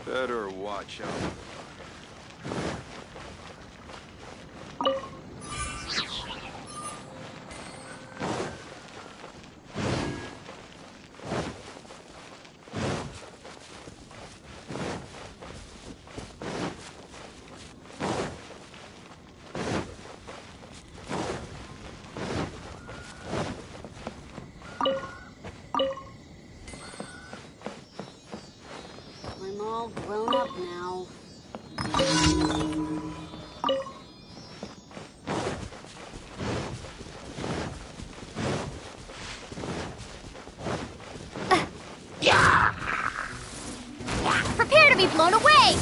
Better watch out. I'm all grown up now. Prepare to be blown away!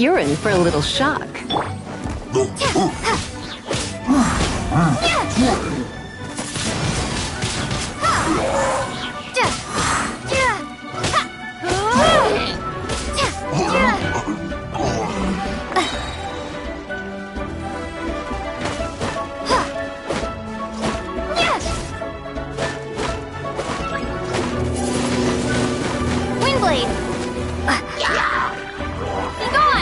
You're in for a little shock. Windblade! Be gone!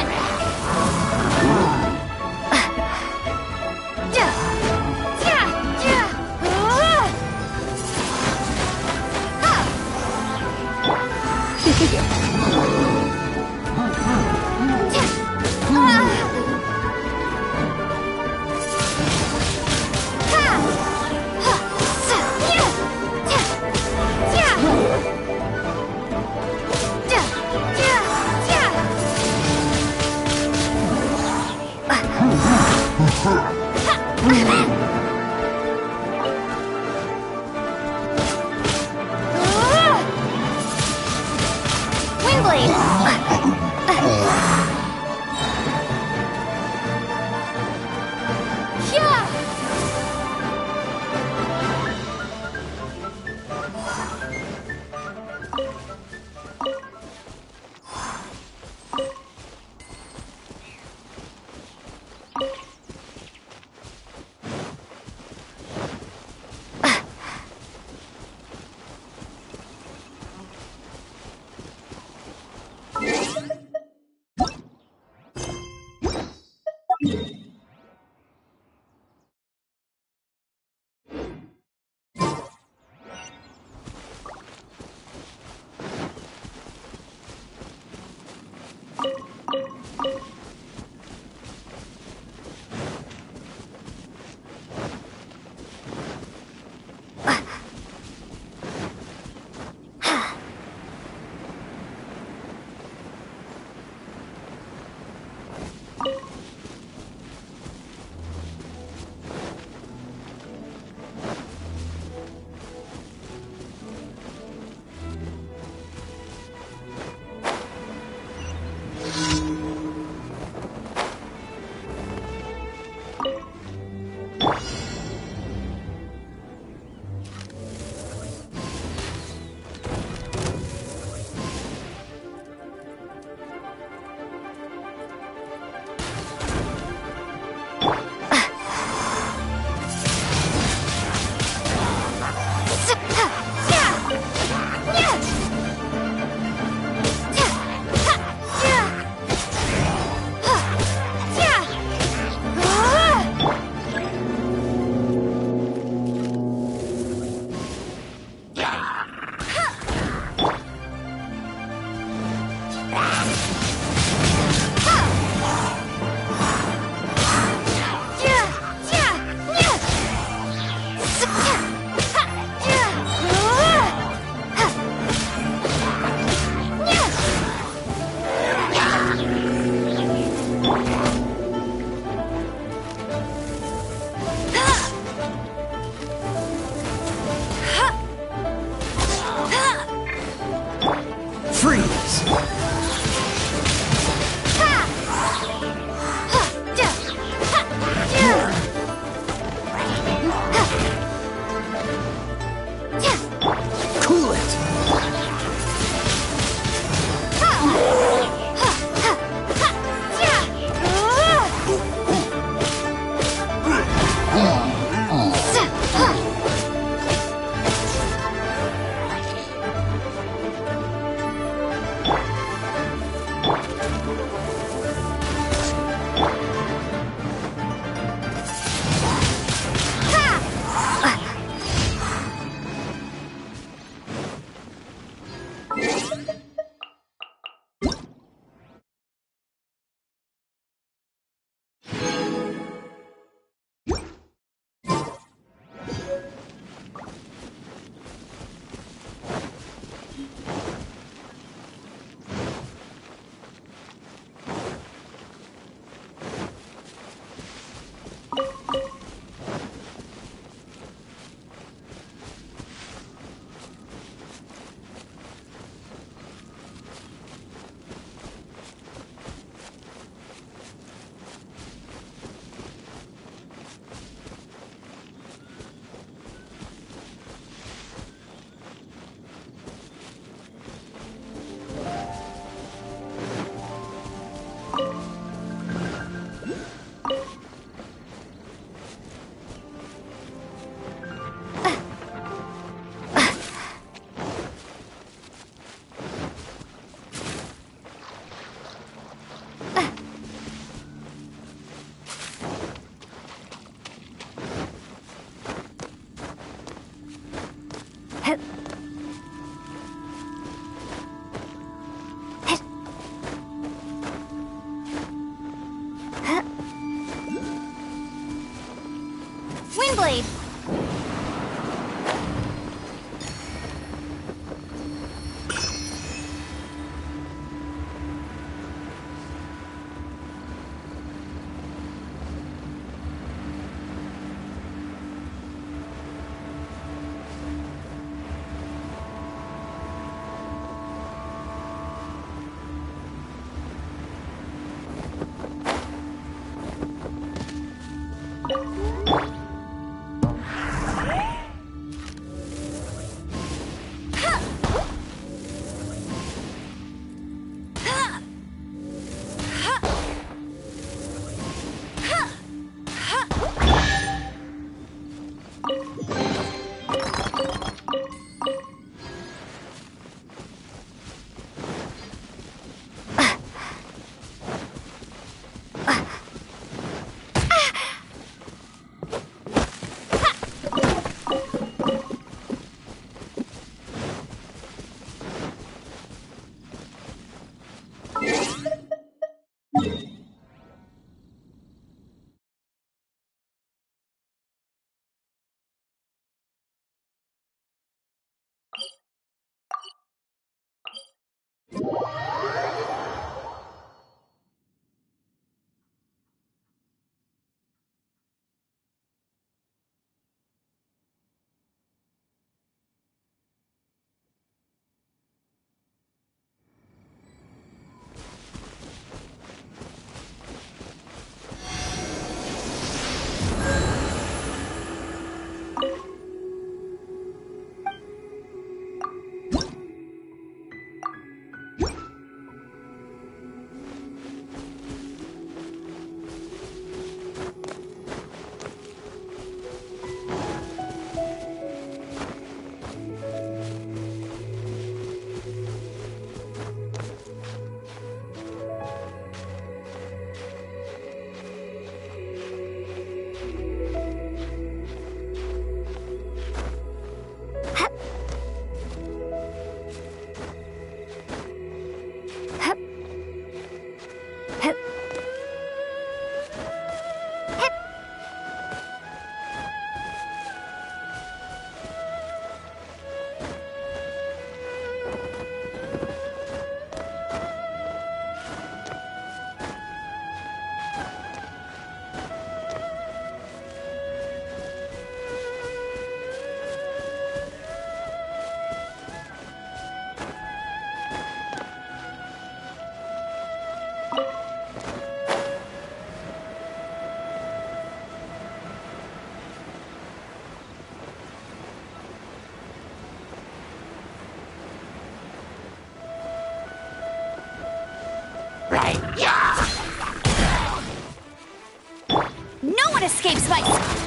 escape spice!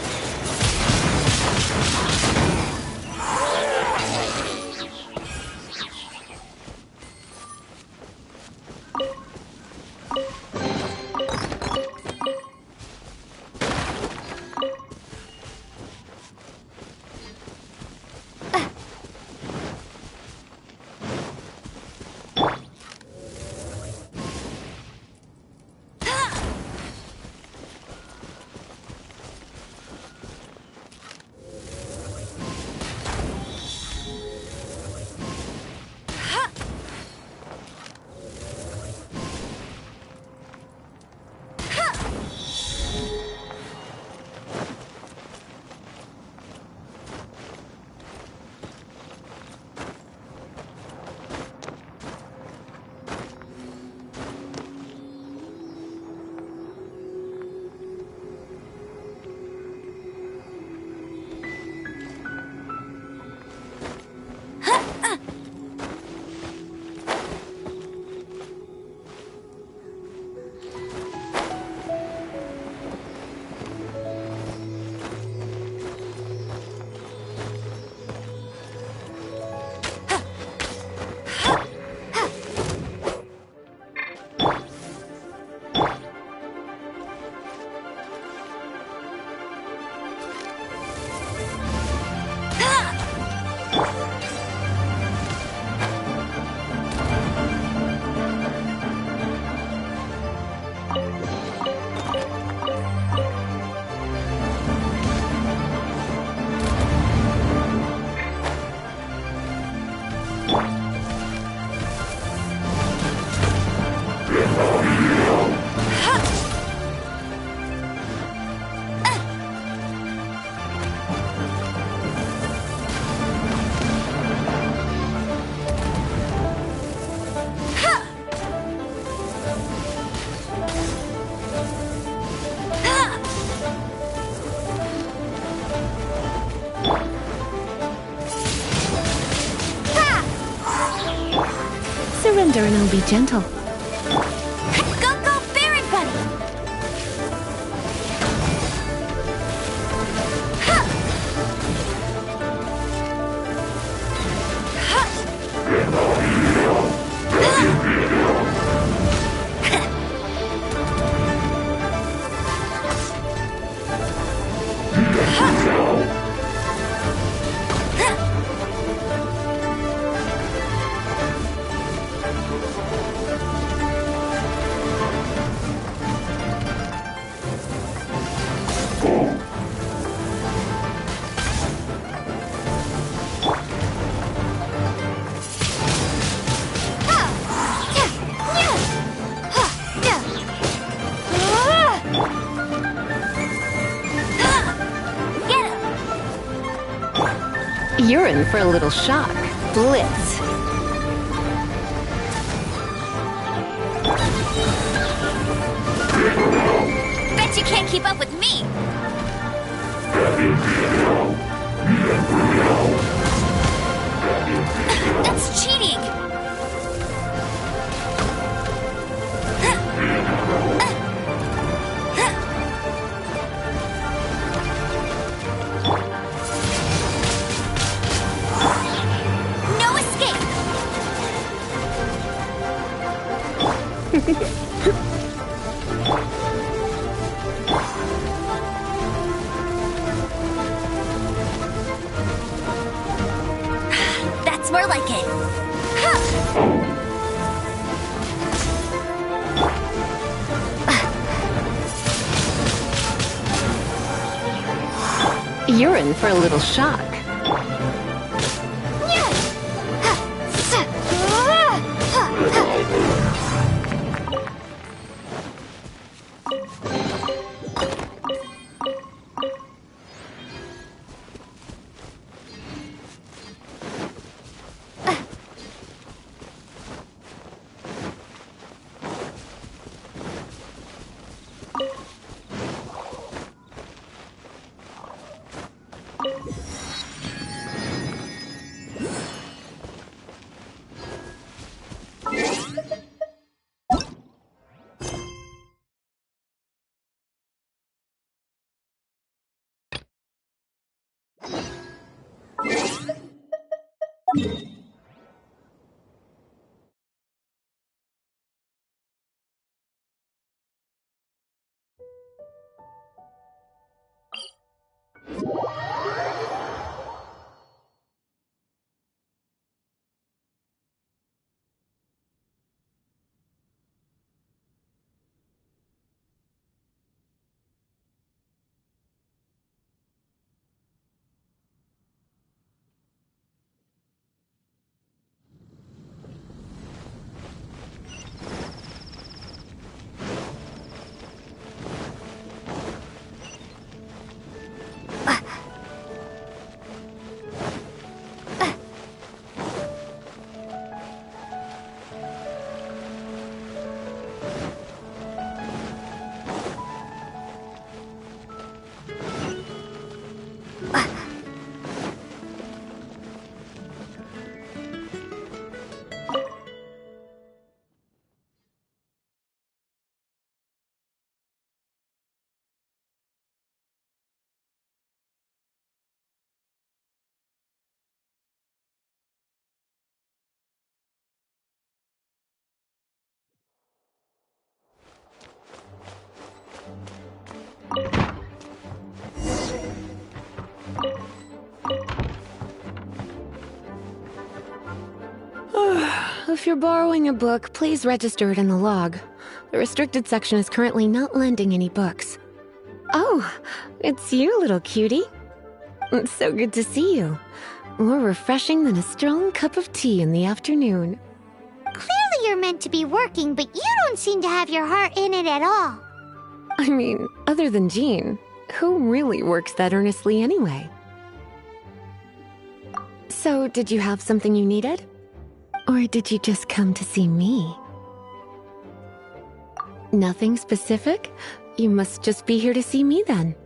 Surrender and I'll be gentle. Go, go, Baron Bunny! You're in for a little shock. Blitz. Bet you can't keep up with me! That's cheating! No escape! That's more like it. You're in for a little shock. If you're borrowing a book, please register it in the log. The restricted section is currently not lending any books. Oh, it's you, little cutie. It's so good to see you. More refreshing than a strong cup of tea in the afternoon. Clearly you're meant to be working, but you don't seem to have your heart in it at all. I mean, other than Jean, who really works that earnestly anyway? So, did you have something you needed? Or did you just come to see me? Nothing specific? You must just be here to see me then.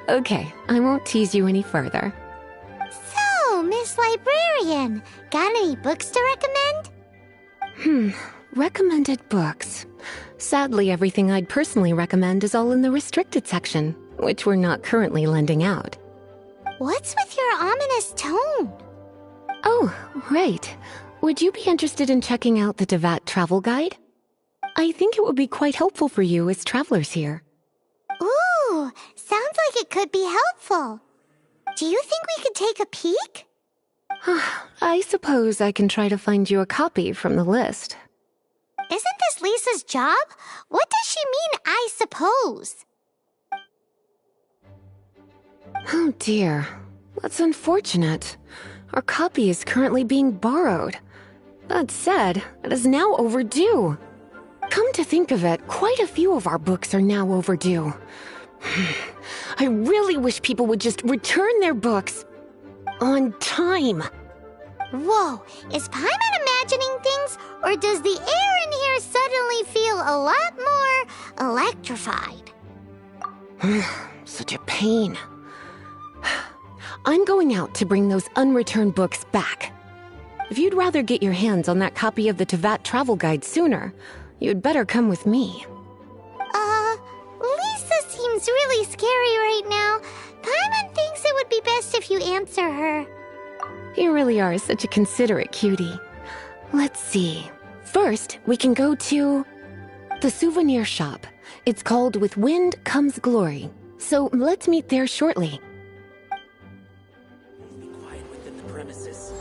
Okay, I won't tease you any further. So, Miss Librarian, got any books to recommend? Recommended books. Sadly, everything I'd personally recommend is all in the restricted section, which we're not currently lending out. What's with your ominous tone? Oh, right. Would you be interested in checking out the Devat travel guide? I think it would be quite helpful for you as travelers here. Ooh, sounds like it could be helpful. Do you think we could take a peek? I suppose I can try to find you a copy from the list. Isn't this Lisa's job? What does she mean, I suppose? Oh dear, that's unfortunate. Our copy is currently being borrowed. That said, it is now overdue. Come to think of it, quite a few of our books are now overdue. I really wish people would just return their books on time. Whoa, is Paimon imagining things, or does the air in here suddenly feel a lot more electrified? Such a pain. I'm going out to bring those unreturned books back. If you'd rather get your hands on that copy of the Tevat travel guide sooner, you'd better come with me. Lisa seems really scary right now. Paimon thinks it would be best if you answer her. You really are such a considerate cutie. Let's see. First, we can go to the souvenir shop. It's called With Wind Comes Glory. So let's meet there shortly. Be quiet within the premises.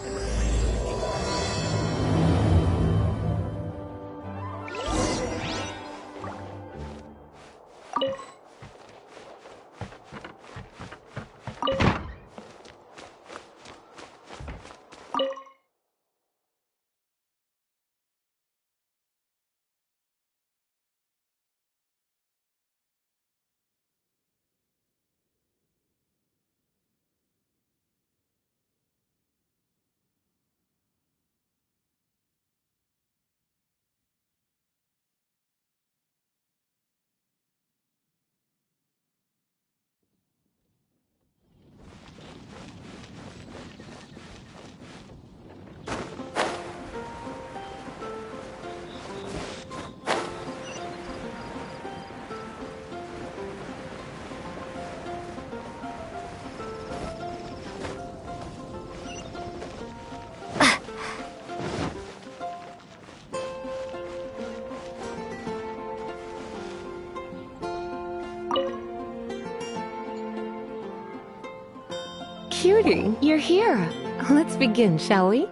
Cutie, you're here. Let's begin, shall we?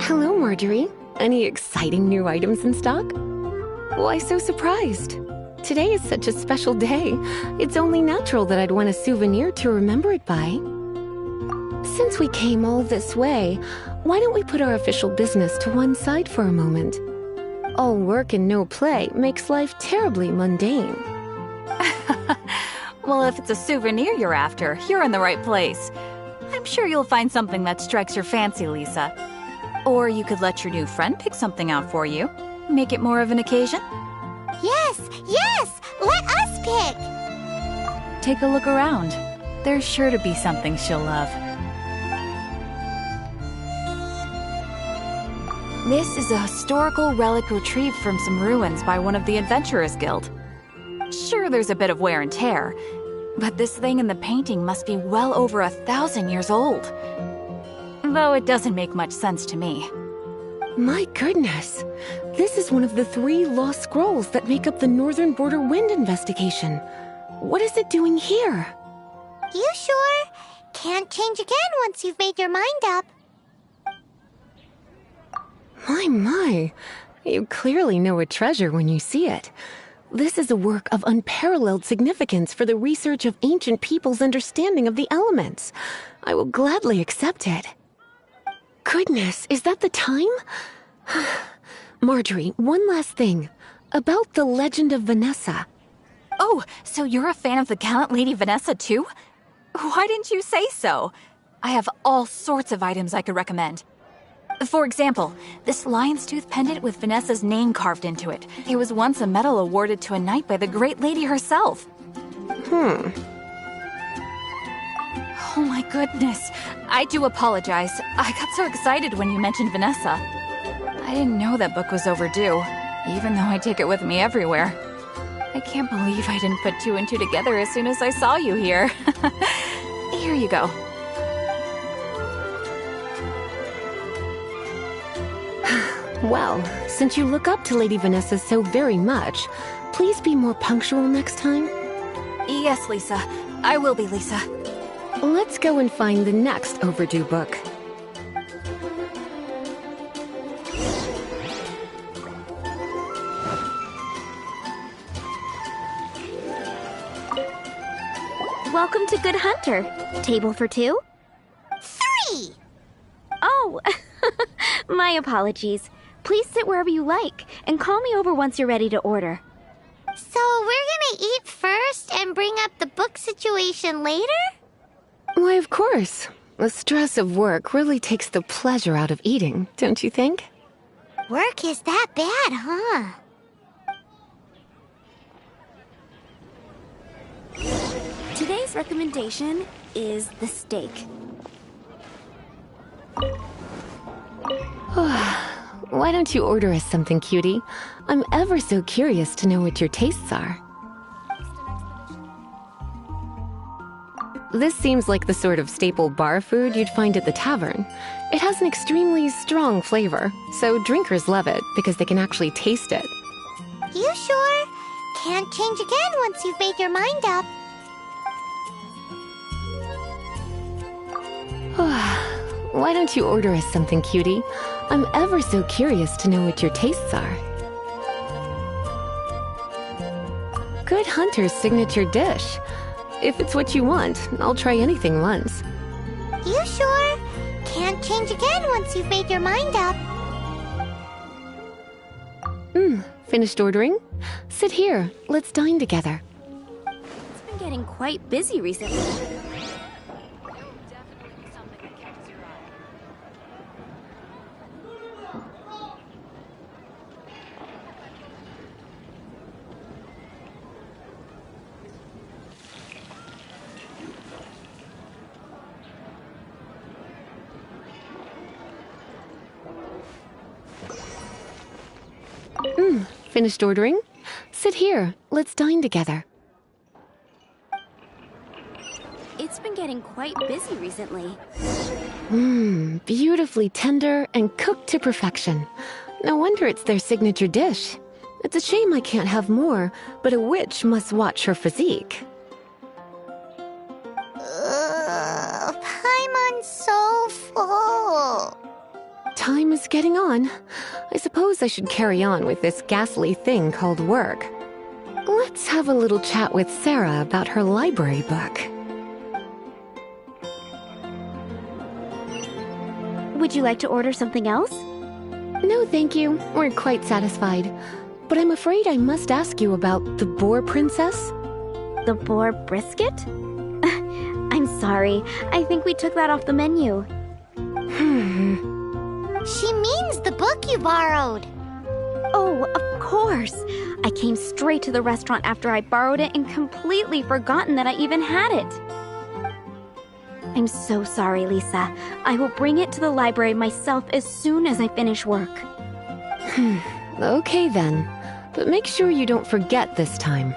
Hello, Marjorie. Any exciting new items in stock? Why so surprised? Today is such a special day. It's only natural that I'd want a souvenir to remember it by. Since we came all this way, why don't we put our official business to one side for a moment? All work and no play makes life terribly mundane. Well, if it's a souvenir you're after, you're in the right place. I'm sure you'll find something that strikes your fancy, Lisa. Or you could let your new friend pick something out for you. Make it more of an occasion. Yes, yes! Let us pick! Take a look around. There's sure to be something she'll love. This is a historical relic retrieved from some ruins by one of the Adventurers Guild. Sure, there's a bit of wear and tear, but this thing in the painting must be well over 1,000 years old. Though it doesn't make much sense to me. My goodness! This is one of the 3 lost scrolls that make up the Northern Border Wind investigation. What is it doing here? You sure? Can't change again once you've made your mind up. My. You clearly know a treasure when you see it. This is a work of unparalleled significance for the research of ancient people's understanding of the elements. I will gladly accept it. Goodness, is that the time? Marjorie, one last thing. About the legend of Vanessa. Oh, so you're a fan of the gallant Lady Vanessa too? Why didn't you say so? I have all sorts of items I could recommend. For example, this lion's tooth pendant with Vanessa's name carved into it. It was once a medal awarded to a knight by the great lady herself. Oh my goodness. I do apologize. I got so excited when you mentioned Vanessa. I didn't know that book was overdue, even though I take it with me everywhere. I can't believe I didn't put 2 and 2 together as soon as I saw you here. Here you go. Well, since you look up to Lady Vanessa so very much, please be more punctual next time. Yes, Lisa. I will be, Lisa. Let's go and find the next overdue book. Welcome to Good Hunter. Table for 2? 3! Oh, my apologies. Please sit wherever you like, and call me over once you're ready to order. So we're gonna eat first and bring up the book situation later? Why, of course. The stress of work really takes the pleasure out of eating, don't you think? Work is that bad, huh? Today's recommendation is the steak. Why don't you order us something, cutie? I'm ever so curious to know what your tastes are. This seems like the sort of staple bar food you'd find at the tavern. It has an extremely strong flavor, so drinkers love it because they can actually taste it. You sure? Can't change again once you've made your mind up. Why don't you order us something, cutie? I'm ever so curious to know what your tastes are. Good Hunter's signature dish. If it's what you want, I'll try anything once. You sure? Can't change again once you've made your mind up. Finished ordering? Sit here. Let's dine together. It's been getting quite busy recently. Finished ordering? Sit here. Let's dine together. It's been getting quite busy recently. Beautifully tender and cooked to perfection. No wonder it's their signature dish. It's a shame I can't have more, but a witch must watch her physique. getting on. I suppose I should carry on with this ghastly thing called work. Let's have a little chat with Sarah about her library book. Would you like to order something else? No, thank you. We're quite satisfied. But I'm afraid I must ask you about the Boar Princess. The boar brisket? I'm sorry. I think we took that off the menu. She means the book you borrowed. Oh, of course. I came straight to the restaurant after I borrowed it and completely forgotten that I even had it. I'm so sorry, Lisa. I will bring it to the library myself as soon as I finish work. Okay then. But make sure you don't forget this time.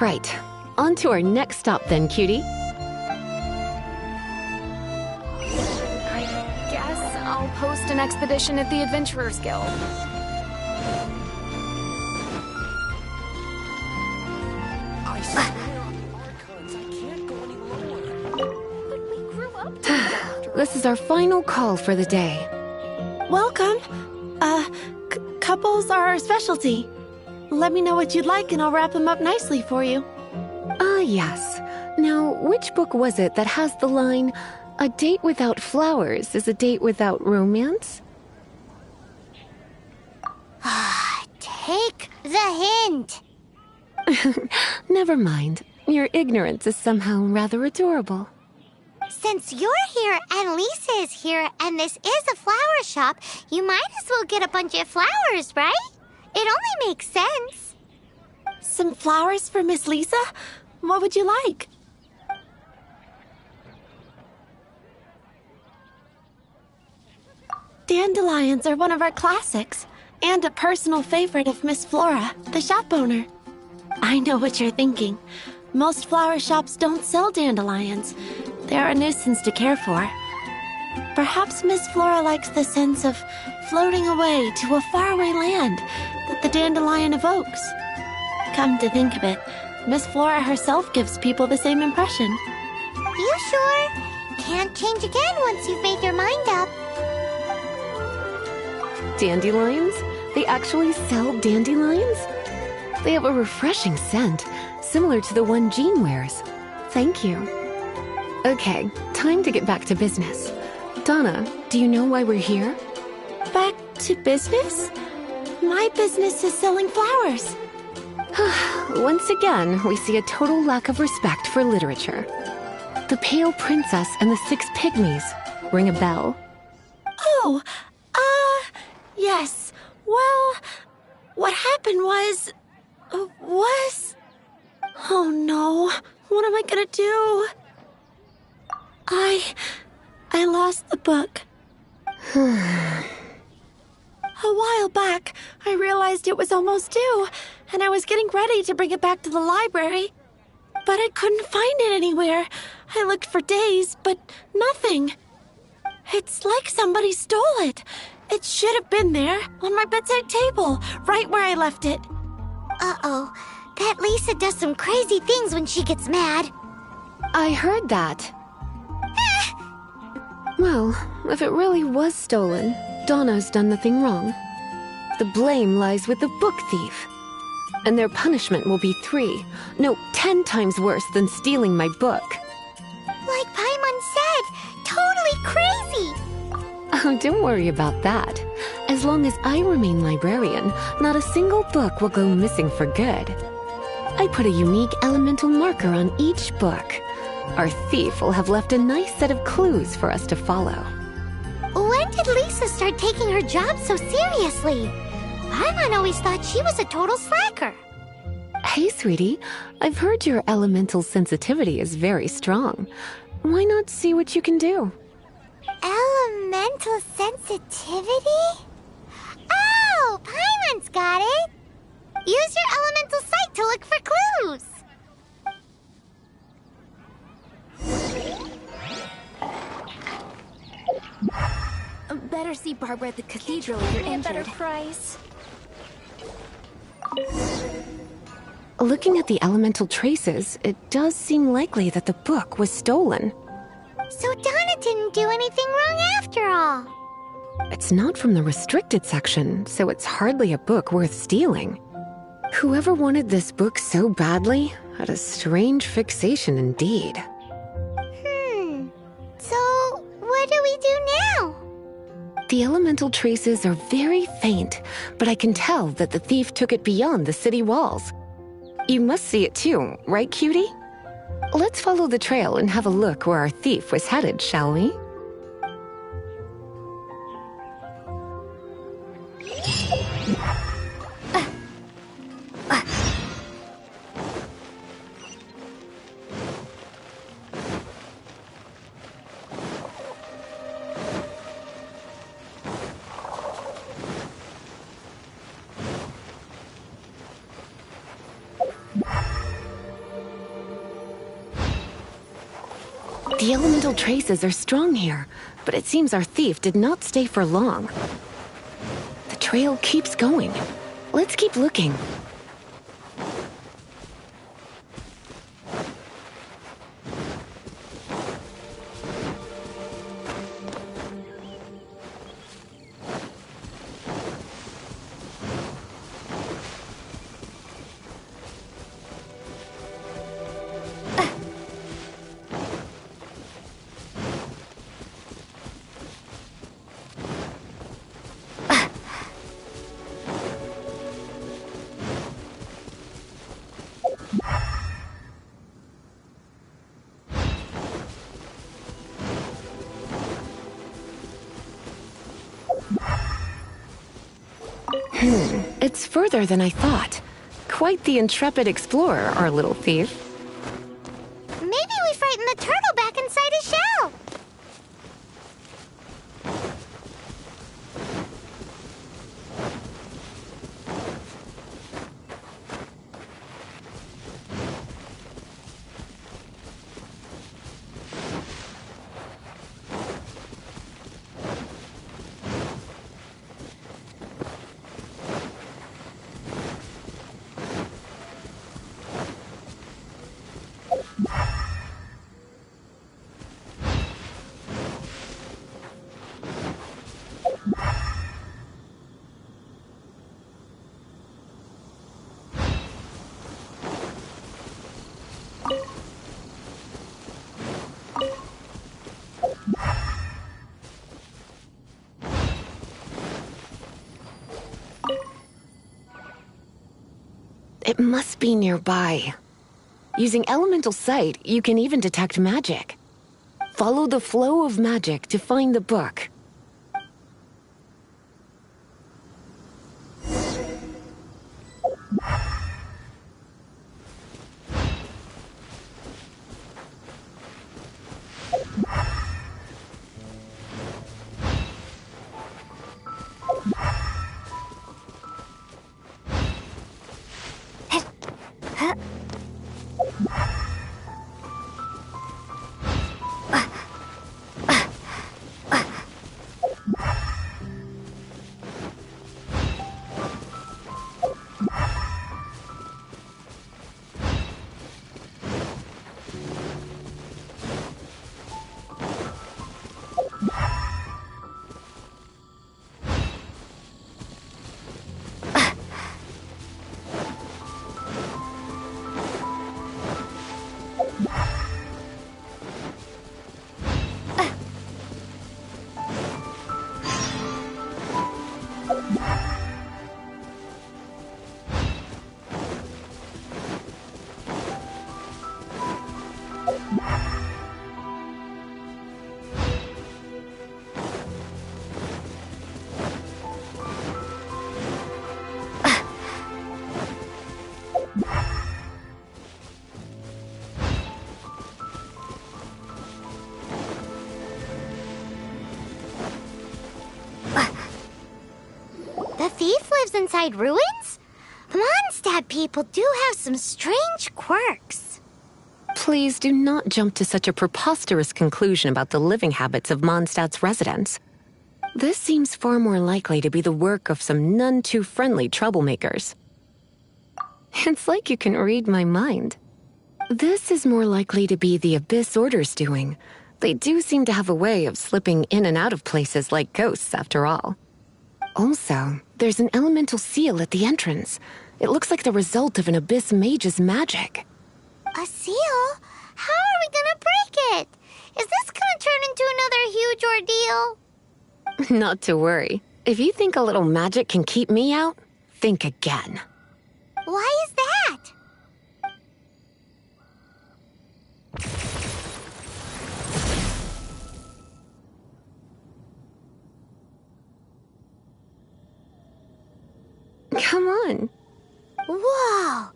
Right. On to our next stop then, cutie. I guess I'll post an expedition at the Adventurers Guild. I swear on the Archons, I can't go any lower. But we grew up together. This is our final call for the day. Welcome. Couples are our specialty. Let me know what you'd like and I'll wrap them up nicely for you. Yes. Now, which book was it that has the line, "A date without flowers is a date without romance"? Take the hint. Never mind. Your ignorance is somehow rather adorable. Since you're here and Lisa is here and this is a flower shop, you might as well get a bunch of flowers, right? It only makes sense. Some flowers for Miss Lisa? What would you like? Dandelions are one of our classics, and a personal favorite of Miss Flora, the shop owner. I know what you're thinking. Most flower shops don't sell dandelions. They're a nuisance to care for. Perhaps Miss Flora likes the sense of floating away to a faraway land that the dandelion evokes. Come to think of it, Miss Flora herself gives people the same impression. You sure? Can't change again once you've made your mind up. Dandelions? They actually sell dandelions? They have a refreshing scent, similar to the one Jean wears. Thank you. Okay, time to get back to business. Donna, do you know why we're here? Back to business? My business is selling flowers. Once again, we see a total lack of respect for literature. The Pale Princess and the Six Pygmies. Ring a bell? Oh, yes. Well, what happened was... Oh no, what am I gonna do? I lost the book. A while back, I realized it was almost due, and I was getting ready to bring it back to the library. But I couldn't find it anywhere. I looked for days, but nothing. It's like somebody stole it. It should have been there, on my bedside table, right where I left it. Uh-oh. That Lisa does some crazy things when she gets mad. I heard that. Well, if it really was stolen, Donna's done nothing wrong. The blame lies with the book thief. And their punishment will be 10 times worse than stealing my book. Like Paimon said, totally crazy. Oh, don't worry about that. As long as I remain librarian, not a single book will go missing for good. I put a unique elemental marker on each book. Our thief will have left a nice set of clues for us to follow. When did Lisa start taking her job so seriously? Paimon always thought she was a total slacker. Hey, sweetie. I've heard your elemental sensitivity is very strong. Why not see what you can do? Elemental sensitivity? Oh, Paimon's got it. Use your elemental sight to look for clues. Better see Barbara at the cathedral if you're injured. Better price. Looking at the elemental traces, it does seem likely that the book was stolen. So Donna didn't do anything wrong after all. It's not from the restricted section, so it's hardly a book worth stealing. Whoever wanted this book so badly had a strange fixation indeed. So, what do we do now? The elemental traces are very faint, but I can tell that the thief took it beyond the city walls. You must see it too, right, cutie? Let's follow the trail and have a look where our thief was headed, shall we? The elemental traces are strong here, but it seems our thief did not stay for long. The trail keeps going. Let's keep looking. It's further than I thought. Quite the intrepid explorer, our little thief. Maybe we frightened the turtle back inside his shell. It must be nearby. Using elemental sight, you can even detect magic. Follow the flow of magic to find the book. The thief lives inside ruins? The Mondstadt people do have some strange quirks. Please do not jump to such a preposterous conclusion about the living habits of Mondstadt's residents. This seems far more likely to be the work of some none-too-friendly troublemakers. It's like you can read my mind. This is more likely to be the Abyss Order's doing. They do seem to have a way of slipping in and out of places like ghosts, after all. Also, there's an elemental seal at the entrance. It looks like the result of an abyss mage's magic. A seal? How are we gonna break it? Is this gonna turn into another huge ordeal? Not to worry. If you think a little magic can keep me out, think again. Why is that? Come on. Whoa!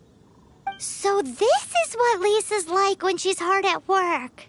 So this is what Lisa's like when she's hard at work.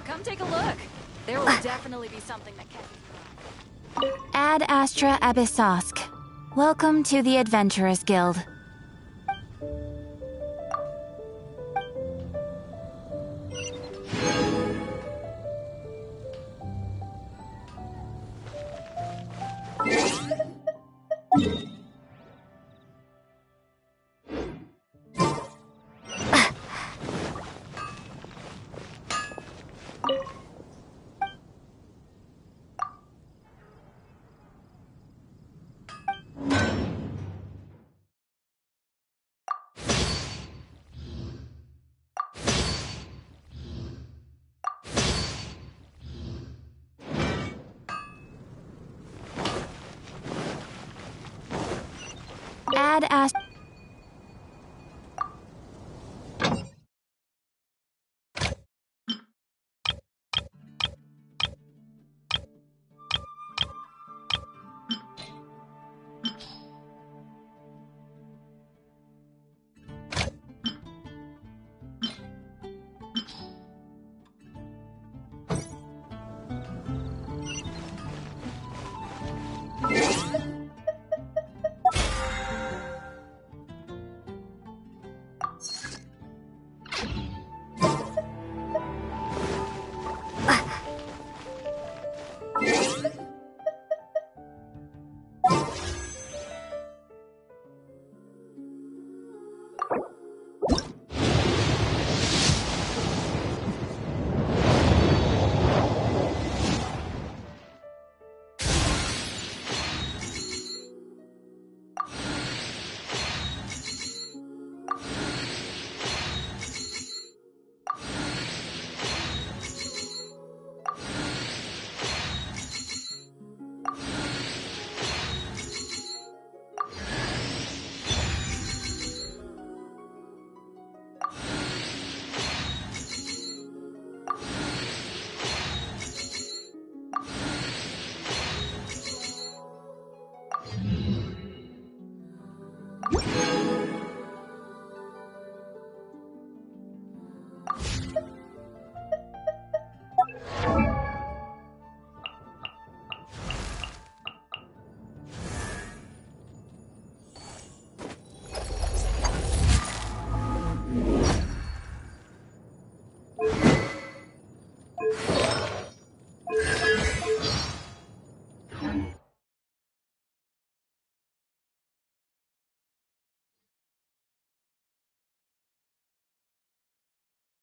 Come take a look. There will definitely be something that catches your eye. Ad Astra Abyssosk. Welcome to the Adventurers Guild. Ad Astra. Woo!